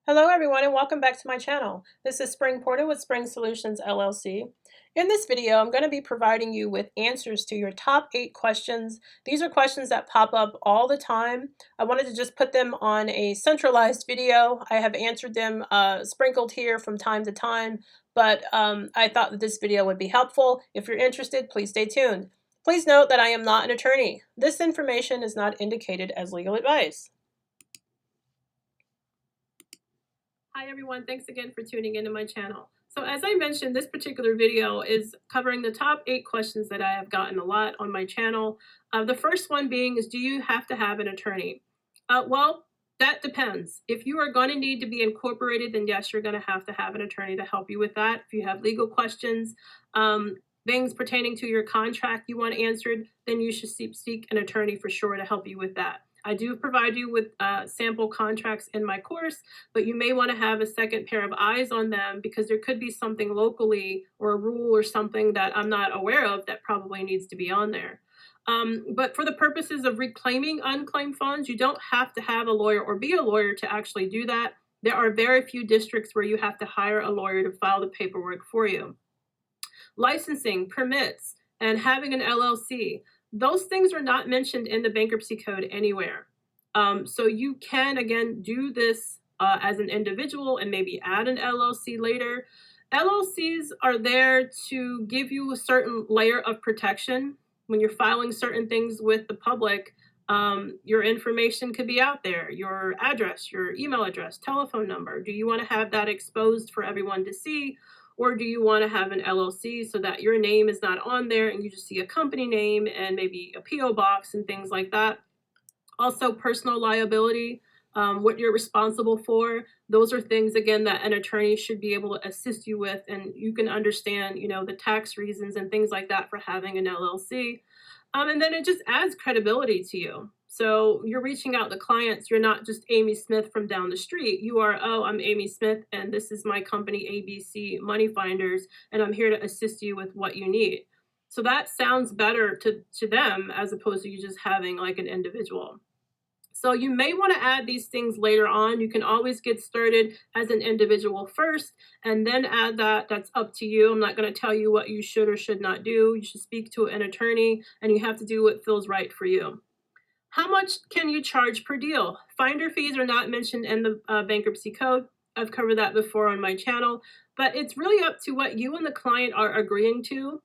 Hello everyone and welcome back to my channel. This is Spring Porter with Spring Solutions LLC. In this video, I'm going to be providing you with answers to your top 8 questions. These are questions that pop up all the time. I wanted to just put them on a centralized video. I have answered them sprinkled here from time to time, but I thought that this video would be helpful. If you're interested, please stay tuned. Please note that I am not an attorney. This information is not indicated as legal advice. Hi everyone, thanks again for tuning into my channel. So as I mentioned, this particular video is covering the top 8 questions that I have gotten a lot on my channel. The first one being is, do you have to have an attorney? Well, that depends. If you are going to need to be incorporated, then yes, you're going to have an attorney to help you with that. If you have legal questions, things pertaining to your contract you want answered, then you should seek an attorney for sure to help you with that. I do provide you with sample contracts in my course, but you may want to have a second pair of eyes on them because there could be something locally or a rule or something that I'm not aware of that probably needs to be on there. But for the purposes of reclaiming unclaimed funds, you don't have to have a lawyer or be a lawyer to actually do that. There are very few districts where you have to hire a lawyer to file the paperwork for you. Licensing, permits, and having an LLC. Those things are not mentioned in the bankruptcy code anywhere. So you can, again, do this as an individual and maybe add an LLC later. LLCs are there to give you a certain layer of protection. When you're filing certain things with the public, your information could be out there, your address, your email address, telephone number. Do you want to have that exposed for everyone to see? Or do you want to have an LLC so that your name is not on there and you just see a company name and maybe a PO box and things like that? Also, personal liability, what you're responsible for. Those are things, again, that an attorney should be able to assist you with, and you can understand, the tax reasons and things like that for having an LLC. And then it just adds credibility to you. So you're reaching out to clients. You're not just Amy Smith from down the street. You are, oh, I'm Amy Smith, and this is my company, ABC Money Finders, and I'm here to assist you with what you need. So that sounds better to them as opposed to you just having like an individual. So you may want to add these things later on. You can always get started as an individual first and then add that. That's up to you. I'm not going to tell you what you should or should not do. You should speak to an attorney and you have to do what feels right for you. How much can you charge per deal? Finder fees are not mentioned in the bankruptcy code. I've covered that before on my channel, but it's really up to what you and the client are agreeing to.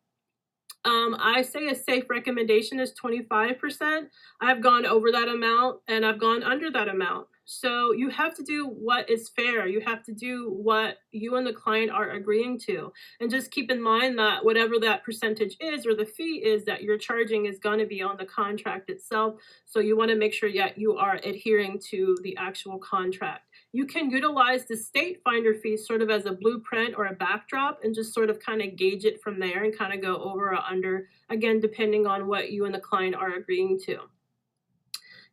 I say a safe recommendation is 25%. I've gone over that amount and I've gone under that amount. So you have to do what is fair. You have to do what you and the client are agreeing to. And just keep in mind that whatever that percentage is or the fee is that you're charging is going to be on the contract itself. So you want to make sure that you are adhering to the actual contract. You can utilize the state finder fee sort of as a blueprint or a backdrop and just sort of kind of gauge it from there and kind of go over or under, again, depending on what you and the client are agreeing to.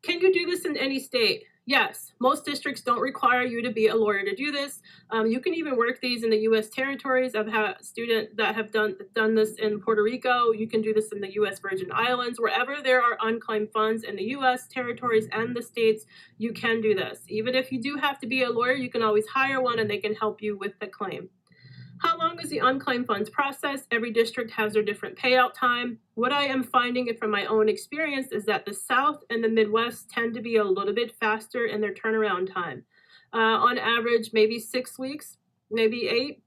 Can you do this in any state? Yes, most districts don't require you to be a lawyer to do this. You can even work these in the U.S. territories. I've had students that have done this in Puerto Rico. You can do this in the U.S. Virgin Islands. Wherever there are unclaimed funds in the U.S. territories and the states, you can do this. Even if you do have to be a lawyer, you can always hire one and they can help you with the claim. How long is the unclaimed funds process? Every district has their different payout time. What I am finding from my own experience is that the South and the Midwest tend to be a little bit faster in their turnaround time. On average, maybe 6 weeks, maybe 8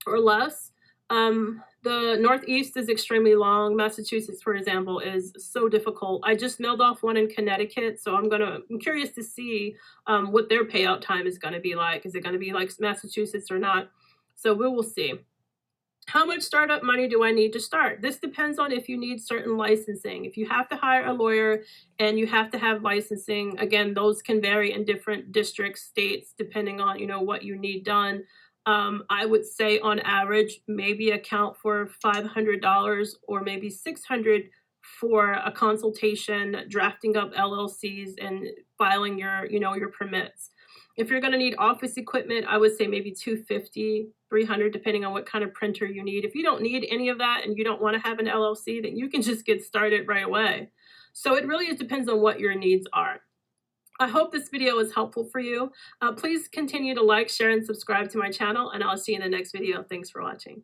or less. The Northeast is extremely long. Massachusetts, for example, is so difficult. I just mailed off one in Connecticut, so I'm curious to see what their payout time is going to be like. Is it going to be like Massachusetts or not? So we will see. How much startup money do I need to start? This depends on if you need certain licensing. If you have to hire a lawyer and you have to have licensing, again, those can vary in different districts, states, depending on, what you need done. I would say on average, maybe account for $500 or maybe $600 for a consultation, drafting up LLCs and filing your permits. If you're going to need office equipment, I would say maybe $250, $300, depending on what kind of printer you need. If you don't need any of that and you don't want to have an LLC, then you can just get started right away. So it really depends on what your needs are. I hope this video was helpful for you. Please continue to like, share, and subscribe to my channel, and I'll see you in the next video. Thanks for watching.